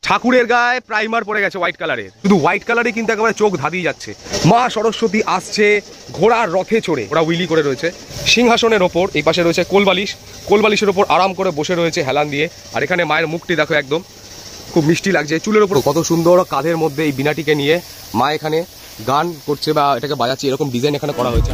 ঠাকুরের গায়ে প্রাইমার পড়ে গেছে হোয়াইট কালারের, শুধু হোয়াইট কালারই কিন্তু একেবারে চোখ ধাঁধিয়ে যাচ্ছে। মা সরস্বতী আসছে ঘোড়ার রথে চড়ে, ওরা উইলি করে রয়েছে সিংহাসনের ওপর। এই পাশে রয়েছে কোলবালিশ, কোলবালিশের ওপর আরাম করে বসে রয়েছে হেলান দিয়ে। আর এখানে মায়ের মুখটি দেখো, একদম খুব মিষ্টি লাগছে। চুলের ওপর কত সুন্দর, কাঁধের মধ্যে এই বিনাটিকে নিয়ে মা এখানে গান করছে বা এটাকে বাজাচ্ছে, এরকম ডিজাইন এখানে করা হয়েছে।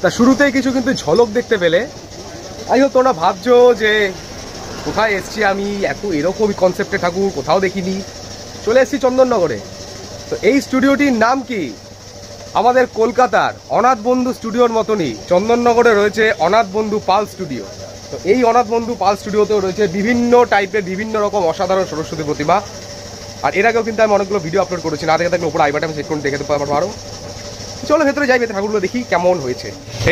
তা শুরুতেই কিছু কিন্তু ঝলক দেখতে পেলে। যাই হোক, তোমরা ভাবছো যে কোথায় এসছি আমি, এরকম কনসেপ্টে ঠাকুর কোথাও দেখিনি। চলে এসছি চন্দননগরে। তো এই স্টুডিওটির নাম কি? আমাদের কলকাতার অনাথ বন্ধু স্টুডিওর মতনই চন্দননগরে রয়েছে অনাথ বন্ধু পাল স্টুডিও। তো এই অনাথ বন্ধু পাল স্টুডিওতেও রয়েছে বিভিন্ন টাইপের বিভিন্ন রকম অসাধারণ সরস্বতী প্রতিমা। আর এর আগেও কিন্তু আমি অনেকগুলো ভিডিও আপলোড করেছি, না দেখে থাকলে উপরে আই বাটনে চেক করে দেখে পারো। চলো ভেতরে যাই, ভেতরে ঠাকুরগুলো দেখি কেমন হয়েছে।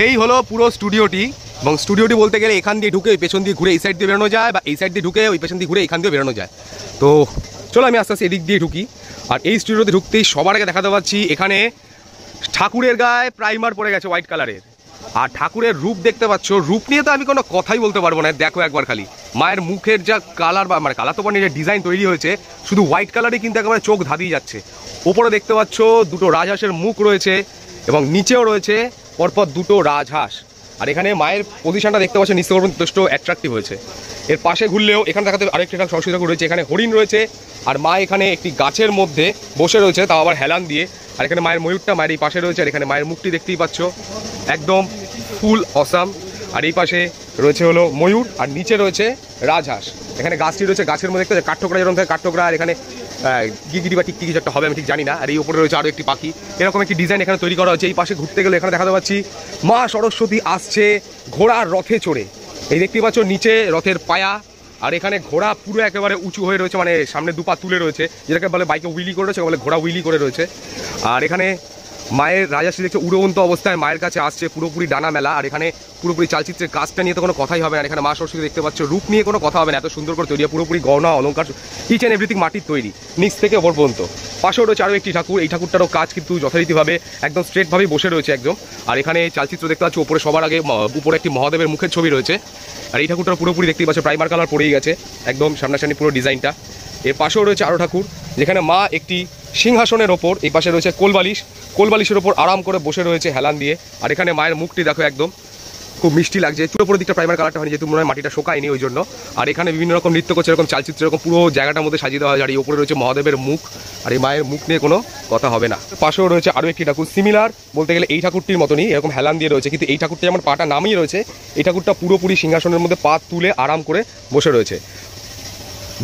এই হলো পুরো স্টুডিওটি, এবং স্টুডিওটি বলতে গেলে এখান দিয়ে ঢুকে পেছন দিয়ে ঘুরে এই সাইড দিয়ে বেরোনো যায়, বা এই সাইড দিয়ে ঢুকে ওই পেছন দিয়ে ঘুরে এখান দিয়ে বেরোনো যায়। তো চলো আমি আস্তে আস্তে এদিক দিয়ে ঢুকি। আর এই স্টুডিওতে ঢুকতেই সবার আগে দেখাতে পাচ্ছি এখানে ঠাকুরের গায়ে প্রাইমার পড়ে গেছে হোয়াইট কালারের। আর ঠাকুরের রূপ দেখতে পাচ্ছ, রূপ নিয়ে তো আমি কোনো কথাই বলতে পারবো না। দেখো একবার খালি মায়ের মুখের যা কালার, বা মানে কালার তো যে ডিজাইন তৈরি হয়েছে, শুধু হোয়াইট কালারই কিন্তু একেবারে চোখ ধাঁধিয়ে যাচ্ছে। ওপরে দেখতে পাচ্ছ দুটো রাজহাঁসের মুখ রয়েছে, এবং নিচেও রয়েছে পরপর দুটো রাজহাঁস। আর এখানে মায়ের পজিশনটা দেখতে পাচ্ছ নিশ্চয় যথেষ্ট অ্যাট্রাকটিভ হয়েছে। এর পাশে ঘুরলেও এখানে দেখাতে আরেকটি সরস্বতী ঠাকুর রয়েছে, এখানে হরিণ রয়েছে। আর মা এখানে একটি গাছের মধ্যে বসে রয়েছে, তাও আবার হেলান দিয়ে। আর এখানে মায়ের ময়ূরটা মায়ের এই পাশে রয়েছে, আর এখানে মায়ের মুখটি দেখতেই পাচ্ছ, একদম ফুল অসাম। আর এই পাশে রয়েছে হলো ময়ূর, আর নিচে রয়েছে রাজহাঁস। এখানে গাছটি রয়েছে, গাছের মধ্যে একটা কাঠঠোকরা যেরকম থাকে কাঠঠোকরা, আর এখানে গিগিরি বা টিকটিকি কিছু একটা হবে, আমি ঠিক জানি না। আর এই উপরে রয়েছে আরও একটি পাখি, এরকম একটি ডিজাইন এখানে তৈরি করা হয়েছে। এই পাশে ঘুরতে গেলে এখানে দেখাতে পাচ্ছি মা সরস্বতী আসছে ঘোড়ার রথে চড়ে। এই দেখতেই পাচ্ছ নিচে রথের পায়া, আর এখানে ঘোড়া পুরো একেবারে উঁচু হয়ে রয়েছে, মানে সামনে দুপা তুলে রয়েছে, যেটাকে বলে বাইকে উইলি করে রয়েছে, বলে ঘোড়া উইলি করে রয়েছে। আর এখানে মায়ের রাজহাঁসটি দেখছে উড়ন্ত অবস্থায় মায়ের কাছে আসছে, পুরোপুরি ডানা মেলা। আর এখানে পুরোপুরি চালচিত্রের কাজটা নিয়ে তো কোনো কথাই হবে না। এখানে মা সরস্বতী দেখতে পাচ্ছ, রূপ নিয়ে কোনো কথা হবে না, এত সুন্দর করে তৈরি, পুরোপুরি গহনা অলঙ্কার ইচ অ্যান্ড এভরিথিং মাটির তৈরি, নিচ থেকে ওপর পর্যন্ত। পাশেও রয়েছে আরও একটি ঠাকুর, এই ঠাকুরটারও কাজ কিন্তু যথারীতিভাবে একদম স্ট্রেটভাবেই বসে রয়েছে একদম। আর এখানে চালচিত্র দেখতে পাচ্ছ, উপরে সবার আগে উপরে একটি মহাদেবের মুখের ছবি রয়েছে। আর এই ঠাকুরটা পুরোপুরি দেখতেই পাচ্ছ প্রাইমার কালার পড়েই গেছে একদম সামনাসামনি পুরো ডিজাইনটা। এর পাশেও রয়েছে আরও ঠাকুর, যেখানে মা একটি সিংহাসনের ওপর, এই পাশে রয়েছে কোলবালিশ, কোলবালিশের ওপর আরাম করে বসে রয়েছে হেলান দিয়ে। আর এখানে মায়ের মুখটি দেখো, একদম খুব মিষ্টি লাগছে। চুলের পুরো দিকটা প্রাইমার কালারটা হয়নি, যেহেতু মনে হয় মাটিটা শোকায়নি ওই জন্য। আর এখানে বিভিন্ন রকম নৃত্য করছে, এরকম চালচিত্র এরকম পুরো জায়গাটার মধ্যে সাজিয়ে দেওয়া হয়। আর এই উপরে রয়েছে মহাদেবের মুখ, আর এই মায়ের মুখ নিয়ে কোনো কথা হবে না। পাশেও রয়েছে আরও একটি ঠাকুর, সিমিলার বলতে গেলে এই ঠাকুরটির মতনই এরকম হেলান দিয়ে রয়েছে, কিন্তু এই ঠাকুরটি যেমন পাটা নামিয়ে রয়েছে, এই ঠাকুরটা পুরোপুরি সিংহাসনের মধ্যে পা তুলে আরাম করে বসে রয়েছে।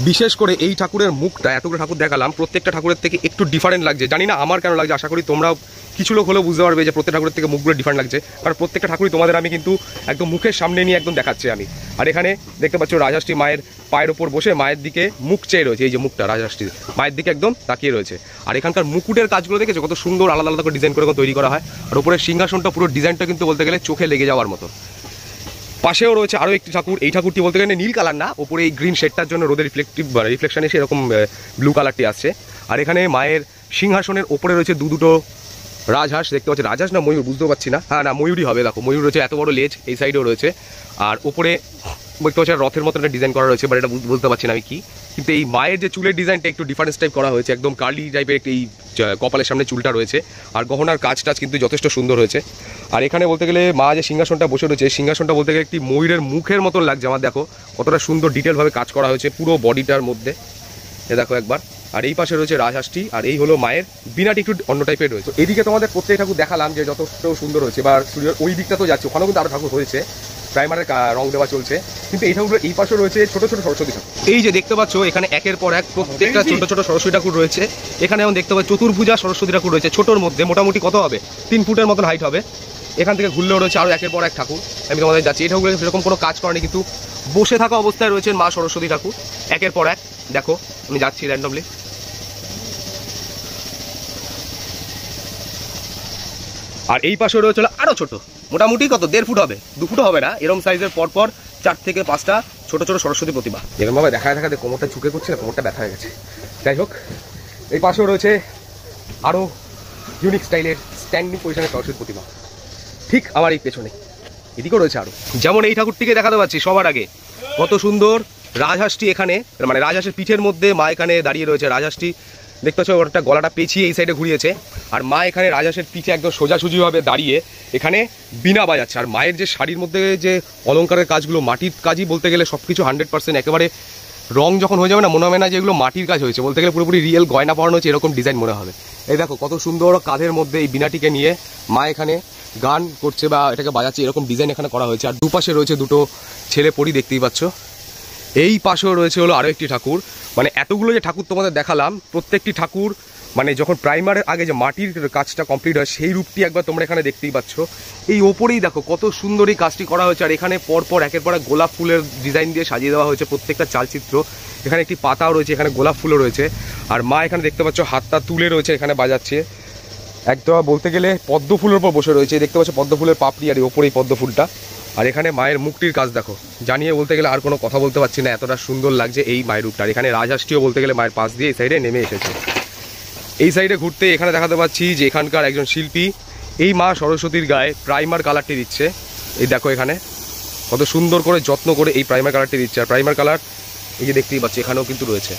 বিশেষ করে এই ঠাকুরের মুখটা, এতগুলো ঠাকুর দেখালাম, প্রত্যেকটা ঠাকুরের থেকে একটু ডিফারেন্ট লাগছে। জানি না আমার কেন লাগছে, আশা করি তোমরাও কিছু লোক হলেও বুঝতে পারবে যে প্রত্যেক ঠাকুরের থেকে মুখগুলো ডিফারেন্ট লাগছে। কারণ প্রত্যেকটা ঠাকুরই তোমাদের আমি কিন্তু একদম মুখের সামনে নিয়ে একদম দেখাচ্ছি আমি। আর এখানে দেখতে পাচ্ছ রাজহাঁসটি মায়ের পায়ের ওপর বসে মায়ের দিকে মুখ চেয়ে রয়েছে, এই যে মুখটা রাজহাঁসটি মায়ের দিকে একদম তাকিয়ে রয়েছে। আর এখানকার মুকুটের কাজগুলো দেখেছো কত সুন্দর আলাদা আলাদা করে ডিজাইন করে তৈরি করা হয়। আর উপরের সিংহাসনটা পুরো ডিজাইনটা কিন্তু বলতে গেলে চোখে লেগে যাওয়ার মতো। পাশেও রয়েছে আরও একটি ঠাকুর, এই ঠাকুরটি বলতে গেলে নীল কালার না, ওপরে এই গ্রিন শেডটার জন্য রোদের রিফ্লেকশন এসে এরকম ব্লু কালারটি আসছে। আর এখানে মায়ের সিংহাসনের ওপরে রয়েছে দুটো রাজহাঁস, দেখতে পাচ্ছি রাজহাঁস না ময়ূর বুঝতে পারছি না, হ্যাঁ না ময়ূরই হবে। দেখো ময়ূর রয়েছে, এত বড় লেজ এই সাইডেও রয়েছে। আর ওপরে দেখতে পাচ্ছি রথের মতো একটা ডিজাইন করা রয়েছে, বাট এটা বলতে পারছি না আমি কি। কিন্তু এই মায়ের যে চুলের ডিজাইনটা একটু ডিফারেন্স টাইপ করা হয়েছে, একদম কার্লি টাইপের এই কপালের সামনে চুলটা রয়েছে, আর গহনার কাজ টাজ কিন্তু যথেষ্ট সুন্দর হয়েছে। আর এখানে বলতে গেলে মা যে সিংহাসনটা বসে রয়েছে, সিংহাসনটা বলতে গেলে একটি ময়ূরের মুখের মতন লাগছে আমার। দেখো কতটা সুন্দর ডিটেলভাবে কাজ করা হয়েছে পুরো বডিটার মধ্যে, এ দেখো একবার। আর এই পাশে রয়েছে রাজহাঁসটি, আর এই হলো মায়ের বিনাটি একটু অন্য টাইপের রয়েছে। এদিকে তোমাদের প্রত্যেক ঠাকুর দেখালাম যে যথেষ্ট সুন্দর হয়েছে, বা স্টুডিওর ওই দিকটা তো যাচ্ছে, ওখানেও কিন্তু আরো ঠাকুর হয়েছে, প্রাইমারের রং দেওয়া চলছে। কিন্তু এই ঠাকুরগুলো এই পাশে রয়েছে ছোট ছোট সরস্বতী ঠাকুর। এই যে দেখতে পাচ্ছ এখানে একের পর এক প্রত্যেকটা ছোট ছোট সরস্বতী ঠাকুর রয়েছে। এখানে যেমন দেখতে পাচ্ছ চতুর্ভুজা সরস্বতী ঠাকুর রয়েছে, ছোটোর মধ্যে মোটামুটি কত হবে 3 ফুটের মতন হাইট হবে। এখান থেকে ঘুরলেও রয়েছে আরও একের পর এক ঠাকুর। আমি তোমাদের যাচ্ছি, এই ঠাকুরগুলো সেরকম কোনো কাজ করেনি, কিন্তু বসে থাকা অবস্থায় রয়েছেন মা সরস্বতী ঠাকুর একের পর এক। দেখো আমি যাচ্ছি র্যান্ডমলি। আর এই পাশে রয়েছে আরো ছোট, মোটামুটি কত 1.5 ফুট হবে, 2 ফুট হবে না, এরকম সাইজের পরপর 4 থেকে 5টা ছোট ছোট সরস্বতী প্রতিমা। এরকম ভাবে দেখায় দেখাতে কোমরটা ঝুঁকে করছে না, কোমরটা ব্যথা হয়ে গেছে। যাই হোক, এই পাশেও রয়েছে আরো ইউনিক স্টাইলের স্ট্যান্ডিং পজিশনের সরস্বতী প্রতিমা, ঠিক আমার এই পেছনে। এদিকেও রয়েছে আরো, যেমন এই ঠাকুরটিকে দেখাতে পাচ্ছি সবার আগে, কত সুন্দর রাজহাঁসটি এখানে, মানে রাজহাঁসের পিঠের মধ্যে মা এখানে দাঁড়িয়ে রয়েছে। রাজহাঁসটি দেখতে পাচ্ছ ওটা গলাটা পেঁচিয়ে এই সাইডে ঘুরিয়েছে, আর মা এখানে রাজহাঁসের পিঠে একদম সোজাসুজিভাবে দাঁড়িয়ে এখানে বীণা বাজাচ্ছে। আর মায়ের যে শাড়ির মধ্যে যে অলঙ্কারের কাজগুলো মাটির কাজই বলতে গেলে সব কিছু 100% একেবারে রং যখন হয়ে যাবে না, মনে হবে না যে এগুলো মাটির কাজ হয়েছে, বলতে গেলে পুরোপুরি রিয়েল গয়না পরানো হচ্ছে, এরকম ডিজাইন মনে হবে। এই দেখো কত সুন্দর কাঁধের মধ্যে এই বীণাটিকে নিয়ে মা এখানে গান করছে বা এটাকে বাজাচ্ছে, এরকম ডিজাইন এখানে করা হয়েছে। আর দুপাশে রয়েছে দুটো ছেলে পরি, দেখতেই পাচ্ছ। এই পাশেও রয়েছে হলো আরও একটি ঠাকুর। মানে এতগুলো যে ঠাকুর তোমাদের দেখালাম, প্রত্যেকটি ঠাকুর মানে যখন প্রাইমারের আগে যে মাটির কাজটা কমপ্লিট হয় সেই রূপটি একবার তোমরা এখানে দেখতেই পাচ্ছ। এই ওপরেই দেখো কত সুন্দর এই কাজটি করা হয়েছে, আর এখানে পরপর একের পর এক গোলাপ ফুলের ডিজাইন দিয়ে সাজিয়ে দেওয়া হয়েছে প্রত্যেকটা চালচিত্র। এখানে একটি পাতাও রয়েছে, এখানে গোলাপ ফুলও রয়েছে, আর মা এখানে দেখতে পাচ্ছ হাতটা তুলে রয়েছে, এখানে বাজাচ্ছে। একদম বলতে গেলে পদ্ম ফুলের উপর বসে রয়েছে, দেখতে পাচ্ছ পদ্ম ফুলের পাপড়ি, আর ওপরেই পদ্ম ফুলটা। আর এখানে মায়ের মুখটির কাজ দেখো, জানিয়ে বলতে গেলে আর কোনো কথা বলতে পারছি না, এতটা সুন্দর লাগছে এই মায়ের রূপটা। আর এখানে রাজহাঁসটিও বলতে গেলে মায়ের পাশ দিয়ে এই সাইডে নেমে এসেছে। এই সাইডে ঘুরতে এখানে দেখাতে পাচ্ছি যে এখানকার একজন শিল্পী এই মা সরস্বতীর গায়ে প্রাইমার কালারটি দিচ্ছে। এই দেখো এখানে কত সুন্দর করে যত্ন করে এই প্রাইমার কালারটি দিচ্ছে। আর প্রাইমার কালার এই যে দেখতেই পাচ্ছি এখানেও কিন্তু রয়েছে।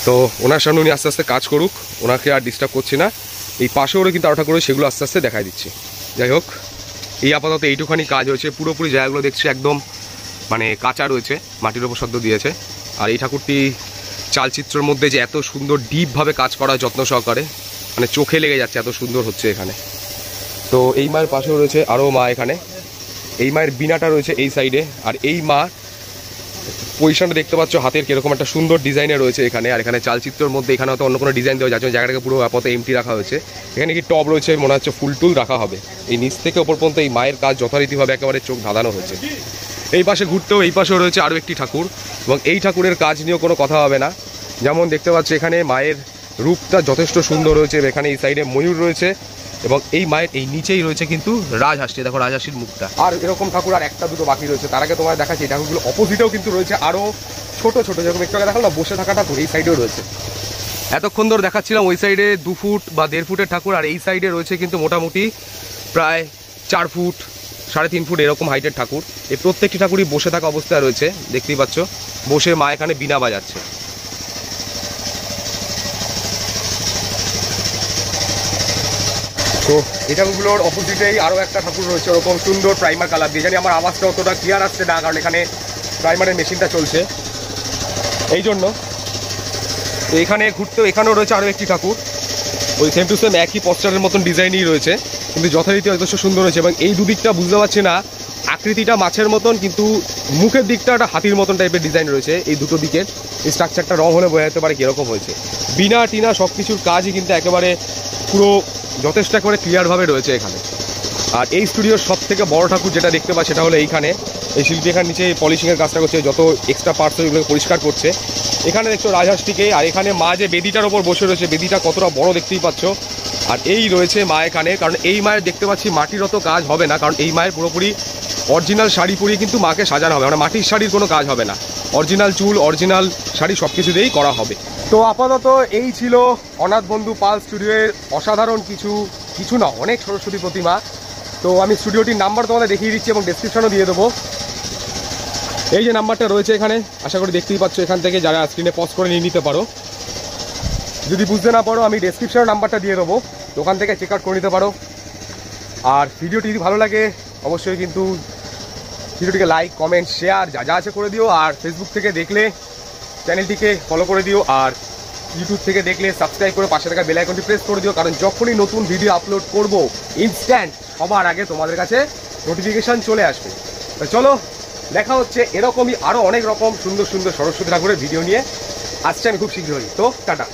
তো ওনার সামনে উনি আস্তে আস্তে কাজ করুক, ওনাকে আর ডিস্টার্ব করছি না। এই পাশেও কিন্তু আরো ঠাকুর সেগুলো আস্তে আস্তে দেখাই দিচ্ছি। যাই হোক, এই আপাতত এইটুখানি কাজ হয়েছে, পুরোপুরি জায়গাগুলো দেখছি একদম মানে কাঁচা রয়েছে, মাটির ওপর সদ্য দিয়েছে। আর এই ঠাকুরটি চালচিত্রের মধ্যে যে এত সুন্দর ডিপভাবে কাজ করা যত্ন সহকারে, মানে চোখে লেগে যাচ্ছে, এত সুন্দর হচ্ছে এখানে। তো এই মায়ের পাশেও রয়েছে আরও মা এখানে, এই মায়ের বিনাটা রয়েছে এই সাইডে। আর এই মা পজিশনটা দেখতে পাচ্ছ হাতের কিরকম একটা সুন্দর ডিজাইনে রয়েছে এখানে। আর এখানে চালচিত্রের মধ্যে এখানে হয়তো অন্য কোনো ডিজাইন দেওয়া যাচ্ছে, জায়গাটাকে পুরো আপাতত এমটি রাখা হয়েছে। এখানে কি টব রয়েছে, মনে হচ্ছে ফুল টুল রাখা হবে। এই নিচ থেকে ওপর পর্যন্ত এই মায়ের কাজ যথারীতিভাবে একেবারে চোখ ধাঁধানো হয়েছে। এই পাশে ঘুরতেও এই পাশেও রয়েছে আরও একটি ঠাকুর, এবং এই ঠাকুরের কাজ নিয়েও কোনো কথা হবে না। যেমন দেখতে পাচ্ছ এখানে মায়ের রূপটা যথেষ্ট সুন্দর রয়েছে, এখানে এই সাইডে ময়ূর রয়েছে, এবং এই মায়ের এই নিচেই রয়েছে কিন্তু রাজহাঁসটি, দেখো রাজহাঁসির মুখটা। আর এরকম ঠাকুর আর একটা দুটো বাকি রয়েছে, তার আগে তোমার দেখাচ্ছি এই ঠাকুরগুলো অপোজিটেও কিন্তু রয়েছে আরও ছোট ছোট, যেরকম একটু আগে দেখালো না বসে থাকা ঠাকুর, এই সাইডেও রয়েছে। এতক্ষণ ধরে দেখাচ্ছিলাম ওই সাইডে 2 ফুট বা 1.5 ফুটের ঠাকুর, আর এই সাইডে রয়েছে কিন্তু মোটামুটি প্রায় 4 ফুট 3.5 ফুট এরকম হাইটের ঠাকুর। এই প্রত্যেকটি ঠাকুরই বসে থাকা অবস্থায় রয়েছে, দেখতেই পাচ্ছ বসে মা এখানে বীণা বাজাচ্ছে। তো এই ঠাকুরগুলোর অপোজিটেই আরও একটা ঠাকুর রয়েছে ওরকম সুন্দর প্রাইমার কালার দিয়ে। জানি আমার আওয়াজটা অতটা ক্লিয়ার আসছে না, কারণ এখানে প্রাইমারের মেশিনটা চলছে এই জন্য। তো এখানে ঘুরতেও এখানেও রয়েছে আরও একটি ঠাকুর, ওই সেম টু সেম একই পশ্চারের মতন ডিজাইনই রয়েছে, কিন্তু যথারীতি যথেষ্ট সুন্দর হয়েছে। এবং এই দুদিকটা বুঝতে পারছি না, আকৃতিটা মাছের মতন, কিন্তু মুখের দিকটা একটা হাতির মতন টাইপের ডিজাইন রয়েছে। এই দুটো দিকের এই স্ট্রাকচারটা রং হলে বোঝা যেতে পারে কীরকম হয়েছে। বিনা টিনা সব কিছুর কাজই কিন্তু একেবারে পুরো যথেষ্ট একেবারে ক্লিয়ারভাবে রয়েছে এখানে। আর এই স্টুডিওর সব থেকে বড় ঠাকুর যেটা দেখতে পাই সেটা হলো এইখানে, এই শিল্পী এখানে নিচে পলিশিংয়ের কাজটা করছে, যত এক্সট্রা পার্টস ওইগুলোকে পরিষ্কার করছে। এখানে দেখছো রাজহাঁসটিকে, আর এখানে মা যে বেদিটার ওপর বসে রয়েছে, বেদিটা কতটা বড় দেখতেই পাচ্ছ। আর এই রয়েছে মা এখানে, কারণ এই মায়ের দেখতে পাচ্ছি মাটির অত কাজ হবে না, কারণ এই মায়ের পুরোপুরি অরিজিনাল শাড়ি পরিয়ে কিন্তু মাকে সাজানো হবে, মানে মাটির শাড়ির কোনো কাজ হবে না, অরিজিনাল চুল অরিজিনাল শাড়ি সব কিছু দিয়েই করা হবে। তো আপাতত এই ছিল অনাথ বন্ধু পাল স্টুডিওর অসাধারণ কিছু না অনেক সরস্বতী প্রতিমা। তো আমি স্টুডিওটির নাম্বার তোমাদের দেখিয়ে দিচ্ছি এবং ডেসক্রিপশনও দিয়ে দেবো। এই যে নাম্বারটা রয়েছে এখানে, আশা করি দেখতেই পাচ্ছ, এখান থেকে যারা স্ক্রিনে পজ করে নিয়ে নিতে পারো। যদি বুঝতে না পারো আমি ডেসক্রিপশনে নাম্বারটা দিয়ে দেবো, দোকান থেকে চেক আউট করে নিতে পারো। আর ভিডিওটি যদি ভালো লাগে অবশ্যই কিন্তু ভিডিওটিকে লাইক, কমেন্ট, শেয়ার যা যা আছে করে দিও। আর ফেসবুক থেকে দেখলে চ্যানেলটিকে ফলো করে দিও, আর ইউটিউব থেকে দেখলে সাবস্ক্রাইব করে পাশে থাকা বেল আইকনটি প্রেস করে দিও, কারণ যখনই নতুন ভিডিও আপলোড করব ইনস্ট্যান্ট সবার আগে তোমাদের কাছে নোটিফিকেশান চলে আসবে। তো চলো, দেখা হচ্ছে এরকমই আরও অনেক রকম সুন্দর সুন্দর সরস্বতী ঠাকুরের ভিডিও নিয়ে। আসছে আমি খুব শীঘ্রই। তো টাটা।